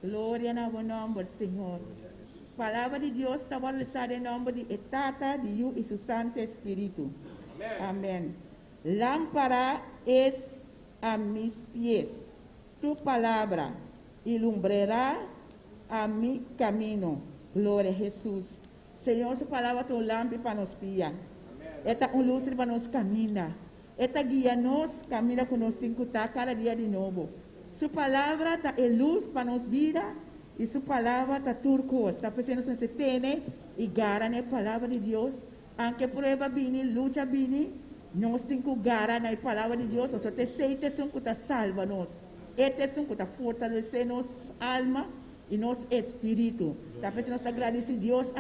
Glória na bom nome, Senhor. Palavra de Deus está realizada em nome de Tata, de Hijo e seu Santo Espírito. Amém. Lámpara es a mis pies tu palabra ilumbrará a mi camino. Glória a Jesus. Senhor, sua palavra é uma lâmpada para nos piar. Esta luz para nos caminhar. Esta guia nos caminha com nós tem que estar cada dia de novo. Sua palavra é luz para nos vida e sua palavra é turco. Está pensando que você tem e gara na palavra de Deus. Aunque prueba bini, luta bini, nós temos que gara na palavra de Deus. Você tem certeza que está salva nós. Este é que está fortalecer nossa alma e nosso espírito. Está pensando que está agradecido a Deus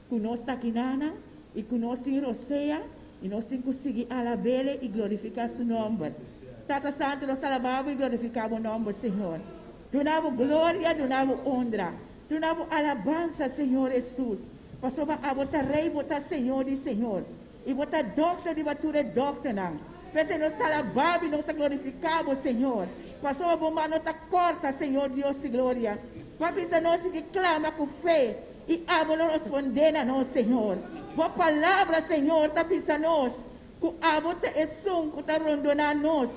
que nós está aqui nana e que nós temos roceia e nós temos que seguir a la bela e glorificar seu nome. Tata Santo, nós alabamos e glorificamos o nome do Senhor. Donamos glória, donamos honra, donamos alabança, Senhor Jesus. Passou a botar rei, botar Senhor e Senhor. E botar doctor e batura doctor não. Pensa nós alabamos e nós glorificamos, Senhor. Passou a bomba nota corta, Senhor Deus e glória. Para nós que clama com fé e amo não responder a nós, Senhor. Boa palavra, Senhor, está pensando nós. Que amo é som que está rondando nós.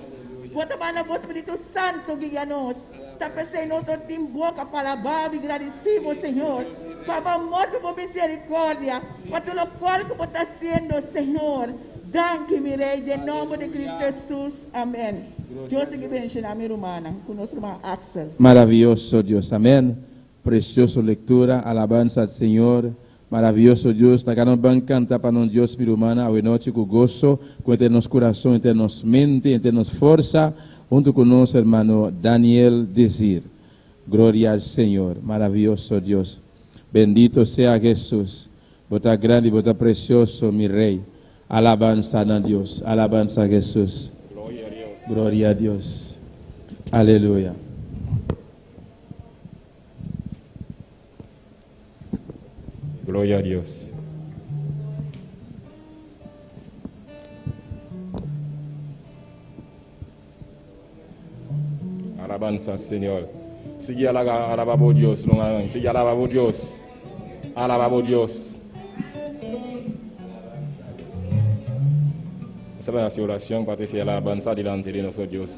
Bota mana o Espírito Santo guia nós. Está pensando nós tem boca para alabar e agradecemos, Senhor. Para muito por misericórdia. Para tudo o que está sendo, Senhor. Danke, mi Rei, em nome de Cristo Jesus. Amém. Deus que bendiga a minha irmã, com nosso irmão Axel. Maravilhoso Deus, amém. Preciosa leitura, alabanza al Senhor. Maravilhoso Deus, na cara não canta para nós Deus pirumana, a noite com gozo, com entre nos coração, entre nos mente, entre nos força, junto com nosso irmão Daniel Desir. Glória ao Senhor, maravilhoso Deus. Bendito sea Jesús, bota grande, bota precioso, mi Rey. Alabanza a Dios, alabanza a Jesús. Gloria a Dios. Gloria a Dios. Aleluya. Gloria a Dios. Alabanza al Señor. Sigue alabado Dios, sigue alabado Dios. Alabado Dios. Esa es la oración para decir alabanza delante de nuestro Dios.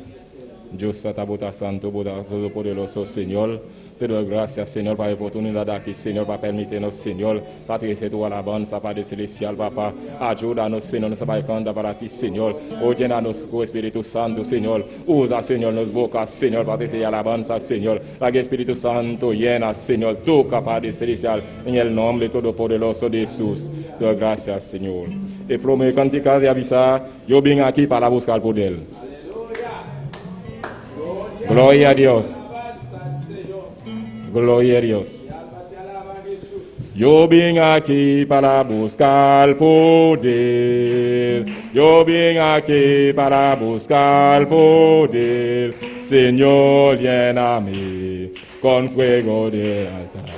Dios está bota santo, bota poderoso, Señor. Te doy gracias, Señor, por la oportunidad de aquí, Señor, para permitirnos, Señor, para traer tu alabanza, Padre Celestial, Papá. Ayúdanos, Señor, nos va cantar para ti, Señor. O llenanos con Espíritu Santo, Señor. Usa, Señor, nos bocas, Señor, para decir alabanza, Señor. Para que el Espíritu Santo llena, Señor, toca, Padre Celestial, en el nombre todopoderoso de Jesús. Te doy gracias, Señor. Y prometo canticar de avisar, yo vine aquí para buscar el poder. Gloria a Dios. Gloria a Dios. Yo vine aquí para buscar poder. Yo vine aquí para buscar poder. Señor, lléname con fuego de altar.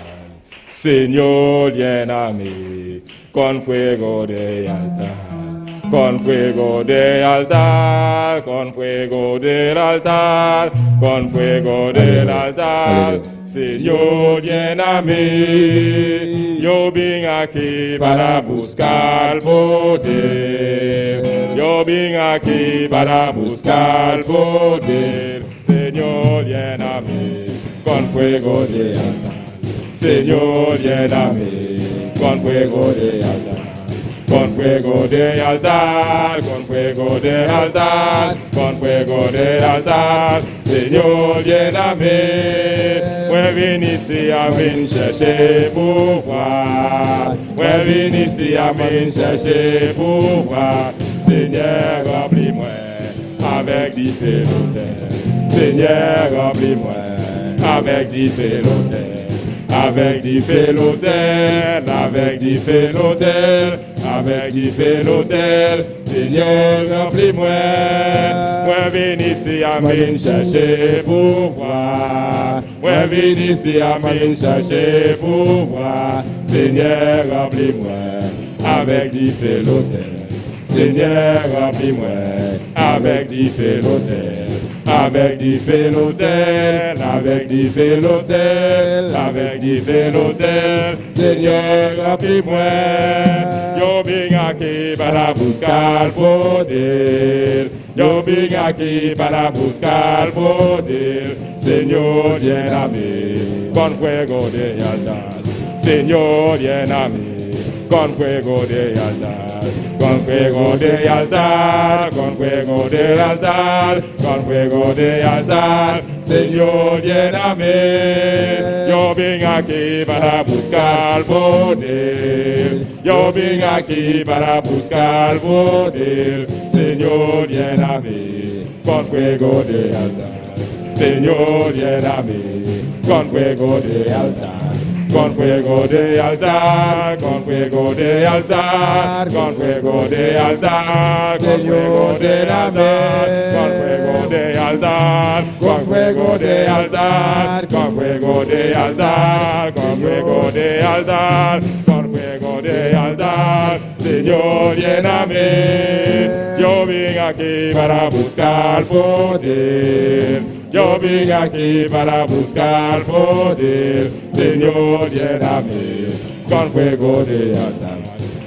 Señor, lléname con fuego de altar. Con fuego del altar, con fuego del altar, con fuego del altar. Señor, lléname. Yo vine aquí para buscar poder. Yo vine aquí para buscar poder. Señor, lléname con fuego del altar. Señor, lléname con fuego del altar. Con fuego de altar, con fuego de altar, con fuego de altar, Señor, lléname. Moi venu ici à venir chercher pouvoir. Moi venu ici à venir chercher pouvoir. Seigneur, remplis-moi avec du feu l'autel. Seigneur, remplis-moi avec du feu l'autel. Avec du feu l'autel, avec du feu l'autel, avec du feu l'autel, Seigneur, remplis-moi. Moi venu ici à venir chercher pouvoir. Moi venu ici à venir chercher pouvoir. Seigneur, remplis-moi avec du feu l'autel. Seigneur, remplis-moi avec du feu l'autel. Avec du feu l'autel, avec du feu l'autel, avec du feu l'autel, Seigneur, remplis-moi. Yo vine aquí para buscar poder. Yo vine aquí para buscar poder. Señor, lléname con fuego de altar. Señor, lléname con fuego de altar. Con fuego de altar, con fuego de altar, con fuego de altar, Señor, lléname. Yo vine aquí para buscar poder. Yo vine aquí para buscar poder. Señor, lléname con fuego de altar. Señor, lléname con fuego de altar. Con fuego de altar, con fuego de altar, con fuego de altar, con fuego de altar, con fuego de altar, con fuego de altar, con fuego de altar, con fuego de altar, con fuego de altar, Señor, lléname. Yo vine aquí para buscar poder. Yo vine aquí para buscar poder. Señor, lléname con fuego de altar.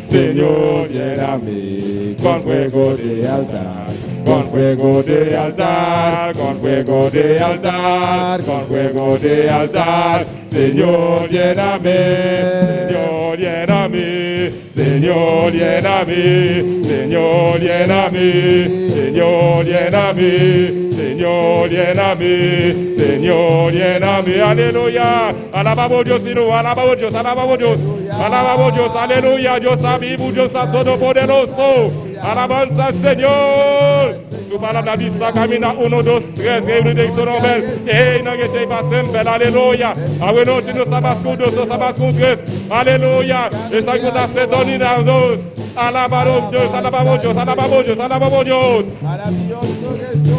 Señor, lléname con fuego de altar. Con fuego de altar, con fuego de altar, con fuego de altar. Señor, lléname. Señor, lléname. Señor, lléname, Señor, lléname, Señor, lléname, Señor, lléname, Señor, lléname, aleluya. Alabamos Dios, alabamos Dios, alabamos Dios, alabamos Dios, aleluya. Dios vivo, Dios todopoderoso. Alabanza, Señor. Su palabra dice, camina 1, 2, 3, reunidos en su nombre. Y no que pas simple, aleluya. Abuelo, si nos sabasco 2, nos sabasco 3, aleluya. Esa cosa se donne a dos. Alabamos Dios, alabamos Dios, alabamos Dios, alabamos Dios.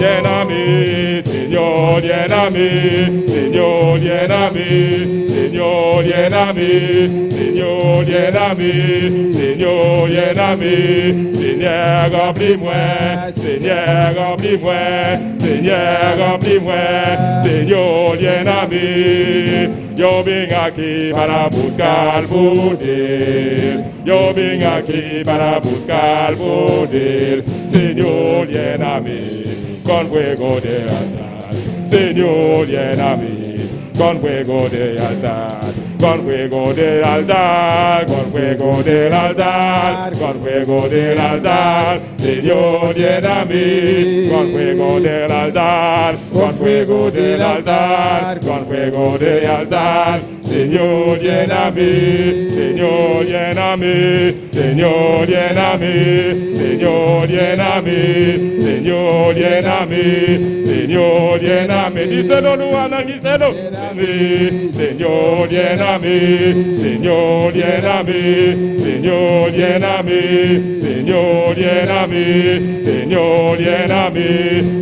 Lléname, Señor, lléname, Señor, lléname, Señor, lléname, Señor, lléname, Señor, lléname, Seigneur, remplis-moi, Seigneur, remplis-moi, Seigneur, remplis-moi, Señor, lléname. Yo vine aquí para buscar poder, yo vine aquí para buscar poder, Señor, lléname con fuego de altar, Señor, lléname con fuego de altar, con fuego del altar, con fuego del altar, con fuego del altar, Señor, lléname con fuego del altar, con fuego del altar, con fuego del altar, Señor, lléname, Señor, lléname, Señor, lléname, Señor, lléname, Señor, lléname, Señor, lléname, díselo, Luana, díselo, Señor, lléname, Señor, lléname, Señor, lléname, Señor, lléname, Señor, lléname,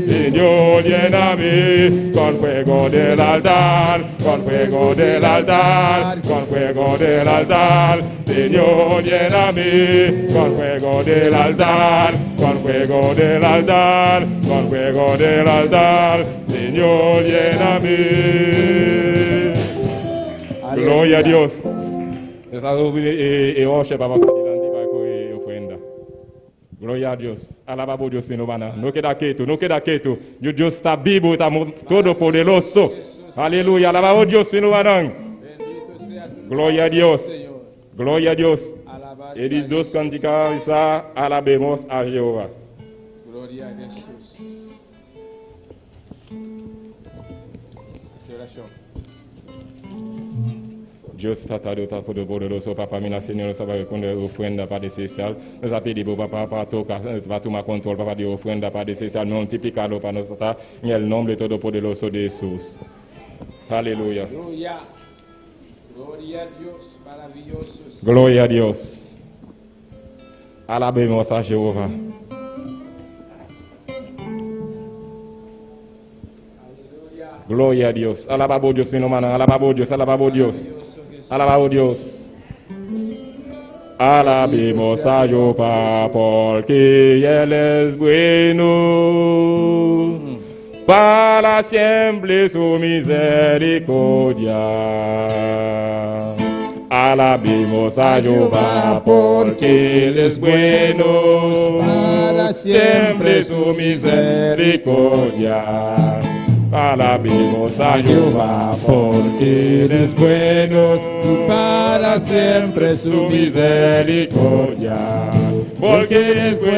Señor, lléname, con fuego del altar, con fuego del altar, con fuego del altar, Señor, lléname, con fuego del altar, con fuego del altar, con fuego del altar, Señor, lléname. Gloria a Dios. Gloria a Dios. Alabamos Dios, mi hermana. No queda quieto, no queda quieto. Dios está vivo, está todopoderoso. Aleluya. Alabamos Dios, mi hermana. Gloria a Dios. Gloria a Dios. Et dit dos canticas, ça, alabemos a Jehová. Gloria a Jesús. Dios está todopoderoso, Papa, mina Señor, nous avons une offrande Padre Cécial. Nous avons pedido, Papa, para tomar control, Papa, de ofrenda Padre Cécial, multiplicado para nosotros, en el nombre todopoderoso de Jesús. Aleluya. Aleluya. Gloria a Dios, maravilloso. Gloria a Dios. Alabemos a Jehová. Gloria a Dios. Alabamos Dios, mi hermano. Alabamos Dios, alabamos Dios. Alabamos Dios. Alabemos a Jehová porque Él es bueno. Para siempre su misericordia. Alabemos a Jehová porque Él es bueno. Para siempre su misericordia. Alabemos a Jehová porque Él es bueno y para siempre su misericordia. Porque es bueno,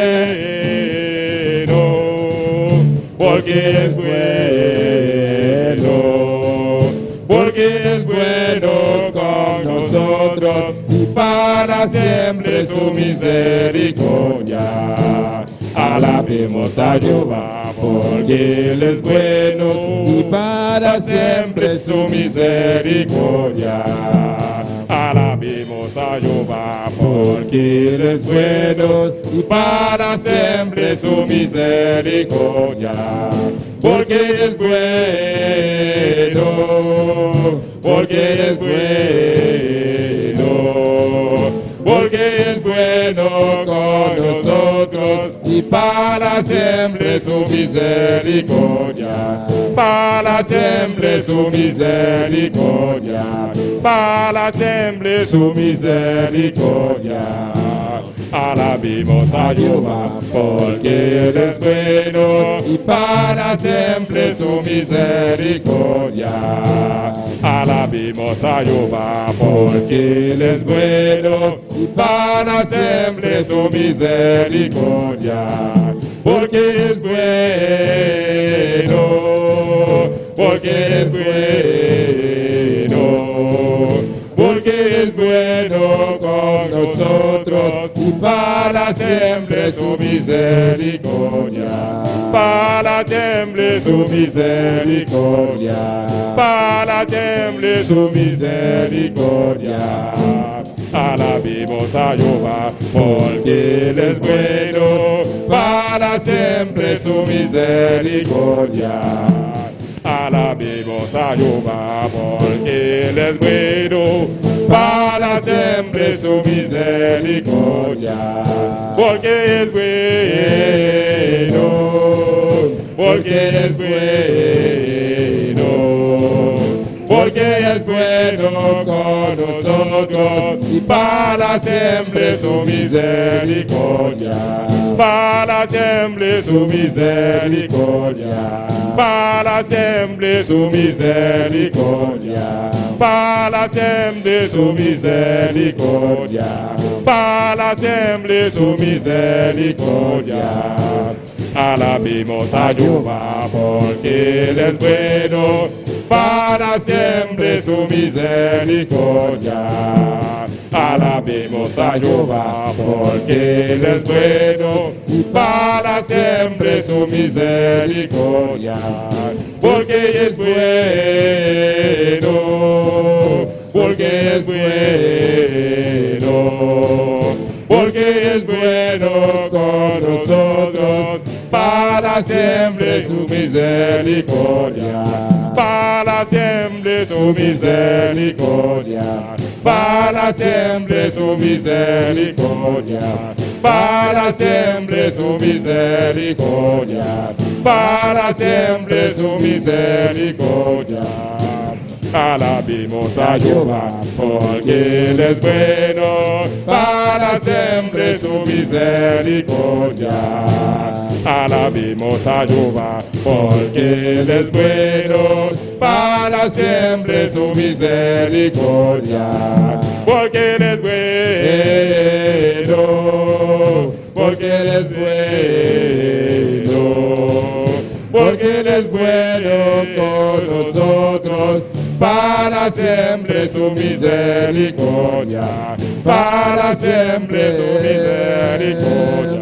porque es bueno, porque es bueno con nosotros y para siempre su misericordia. Alabemos a Jehová porque Él es bueno y para siempre su misericordia. Alabemos a Jehová porque Él es bueno y para siempre su misericordia. Porque es bueno, porque es bueno, porque es bueno con nosotros y para siempre su misericordia, para siempre su misericordia, para siempre su misericordia. Alabemos a Jehová porque Él es bueno y para siempre su misericordia. Alabemos a Jehová porque Él es bueno y para siempre su misericordia. Porque es bueno, porque es bueno, porque es bueno con nosotros y para siempre su misericordia. Para siempre su misericordia. Para siempre su misericordia. Alabemos a Jehová porque Él es bueno, para siempre su misericordia. Alabemos a Jehová porque Él es bueno, para siempre su misericordia. Porque es bueno, porque es bueno, porque es bueno con nosotros y para siempre su misericordia. Para siempre su misericordia. Para siempre su misericordia. Para siempre su misericordia. Para siempre su misericordia. Alabemos a Jehová porque Él es bueno, para siempre su misericordia. Alabemos a Jehová porque Él es bueno y para siempre su misericordia. Porque es bueno, porque es bueno, porque es bueno con nosotros, para siempre su misericordia. Para siempre su misericordia. Para siempre su misericordia. Para siempre su misericordia. Para siempre su misericordia. Alabemos a Jehová porque Él es bueno, para siempre su misericordia. Alabemos a Jehová porque Él es bueno, para siempre su misericordia. Porque Él es bueno, porque Él es bueno, porque Él es bueno con nosotros, para siempre su misericordia. Para siempre su misericordia.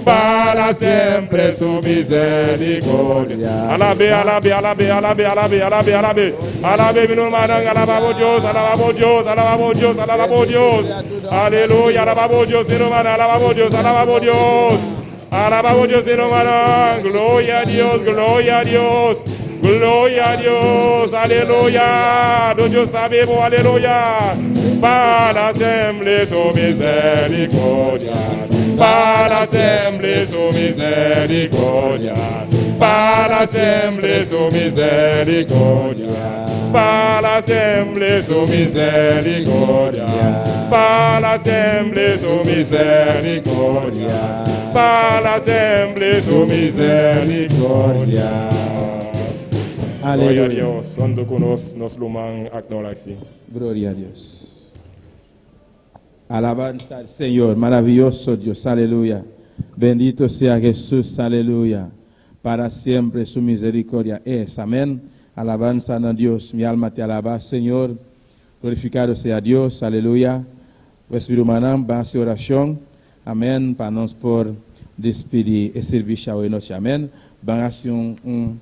Para siempre su misericordia. Alabe, alabe, alabe, alabe, alabe, alabe, alabe. Alabe, mi hermano, alabamos Dios, alabamos Dios, alabamos Dios, alabamos Dios. Aleluya, alabamos Dios, mi hermano, alabamos Dios, alabamos Dios. Alabamos Dios, mi hermano. Gloria a Dios, gloria a Dios. Gloria a Dios, aleluya. Dios sabemos, aleluya. Para siempre su misericordia. Para siempre su misericordia. Para siempre su misericordia. Para siempre su misericordia. Para siempre su misericordia. Para siempre su misericordia. Gloria a Dios. Santo conos nos luman acknowledge. Gloria a Dios. Alabanza al Señor, maravilloso Dios, aleluya. Bendito sea Jesús, aleluya. Para siempre su misericordia es, amén. Alabanza a Dios, mi alma te alaba, Señor. Glorificado sea Dios, aleluya. Espíritu humano, va a hacer oración, amén. Para nos por despedir el servicio hoy noche, amén. Van a hacer un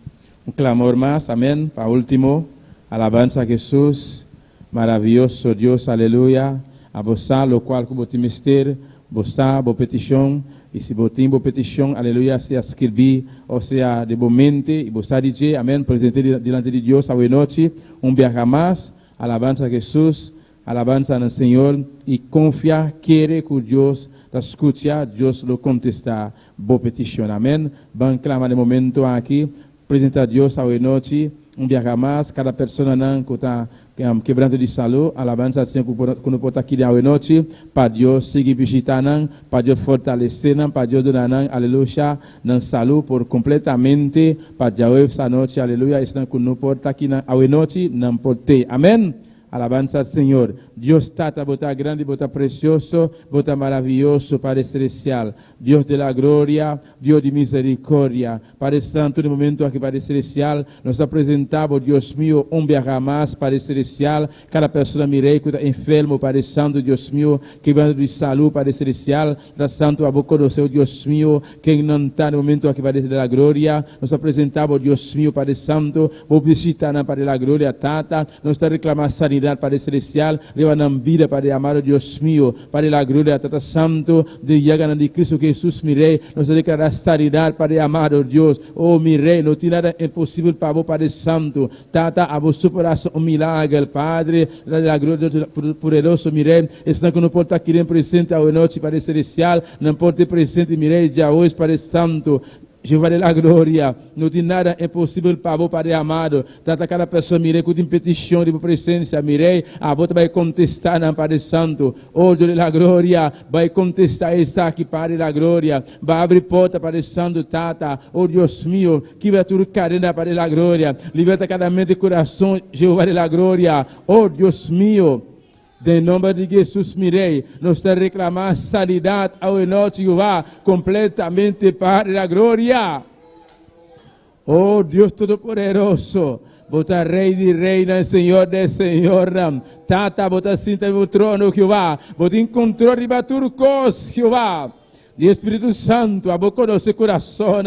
clamor más, amén. Para último, alabanza a Jesús, maravilloso Dios, aleluya. A você, lo cual como te mister, você, boa petição, e se botim boa petição, aleluia, se escrevi, ou seja, de momento, e você dizer, amém, presente diante de Deus, a noite, viaje mais, alabanza a Jesus, alabanza ao Senhor, e confiar, querer que Deus te escute, Deus lo contesta, boa petição, amém. Vamos clamar de momento aqui, presente a Deus, a noite, um dia mais, cada pessoa que está quebrando de saúde, alabança ao Senhor, que não pode aqui na noite, para Deus seguir visitando, para Deus fortalecer, para Deus dar, aleluia, na saúde por completamente, para Deus essa noite, aleluia, isso que não pode aqui na noite, não pode ter, amém? Alabanza al Señor. Dios tata, bota grande, bota precioso, bota maravilloso, Padre celestial. Dios de la gloria, Dios de misericordia. Padre santo, en el momento aquí, Padre celestial, nos presentamos, Dios mío, un viaje más, Padre celestial. Cada persona mirei que está enfermo, Padre santo, Dios mío, que va de salud, Padre celestial. Da santo a boca do seu, Dios mío, que não está no momento aqui, Padre de la gloria. Nos apresentamos, Dios mío, Padre santo, vou visitar, Padre de la gloria, tata. Nos está reclamando sanidade, Padre celestial, levantam vida, Padre amado, Dios mío, Padre la gloria, Tata santo, de llegar de Cristo Jesús, mi rey, nos declara sanidad, Padre amado, Dios, oh mi rey, no tiene nada imposible para vos, Padre santo, Tata, a vos superas un milagre, Padre, la gloria poderoso, mi rey, está que no importa que den presente a noche, Padre celestial, no importa presente, mi rey, ya hoy, Padre santo, Jeová de la glória, não tem nada impossível para você, Padre amado. Trata cada pessoa, mirei, com petição de presença, mirei, a você vai contestar, Padre Santo. Oh, Deus de la glória, vai contestar essa aqui, Padre da glória. Vai abrir porta, Padre Santo, Tata. Oh, Deus meu, que vai tudo carena, Padre da glória. Liberta cada mente e coração, Jeová de la glória. Oh, Deus meu. Em nome de Jesus, mirei, nos está reclamando sanidade ao noite, Jeová, completamente, Padre da glória. Oh, Deus Todo-Poderoso, bota Rei de Reina, Senhor de Senhor, Tata, bota cinta no trono, Jeová, bota em controle de turcos, Jeová. De Espírito Santo, a boca do seu coração,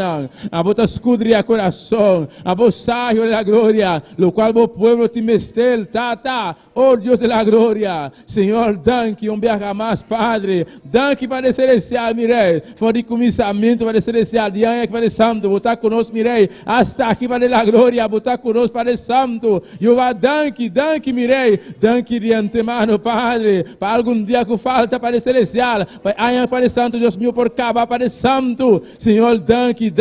a boca escudria coração, a boca saio da glória, lo qual o povo te mestel, Tata, oh Deus da glória, Senhor, danke, viaja mais, Padre, danke, Padre celestial, mirei, for de começamento, Padre celestial, de anha, Padre Santo, botar conosco, mirei, hasta aqui, Padre da glória, botar conosco, Padre Santo, Jeová, danke, mirei, danke de antemano, Padre, para algum dia que falta, Padre celestial, para anha, Padre Santo, Deus meu, por acabar, Padre Santo, Senhor, danke,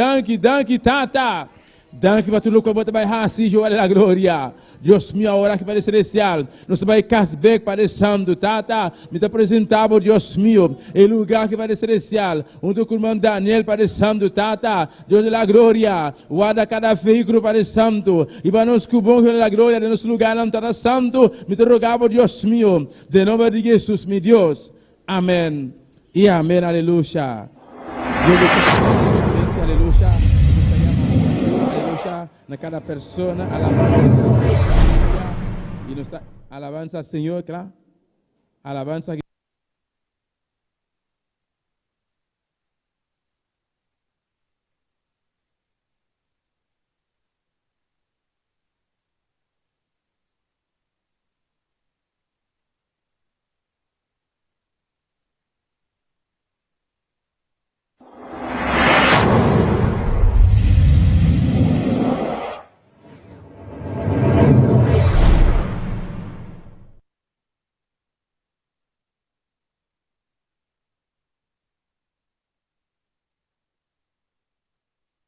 Tata, danke para tudo que você vai fazer, Jeová da glória. Deus meu, hora que Padre celestial, nós vai casar, Padre Santo, Tata, me apresentamos, Deus meu, em lugar que Padre celestial, onde o irmão Daniel, Padre Santo, Tata, Deus da glória, guarda cada veículo, Padre Santo, e para nós que o bom da glória, de nosso lugar, Tata Santo, me rogamos, Deus meu, de nome de Jesus, meu Deus, amém. E amém, aleluia. Aleluia. Aleluia. Na cada pessoa, alabança. E nos alabança, Senhor, claro. Alabança.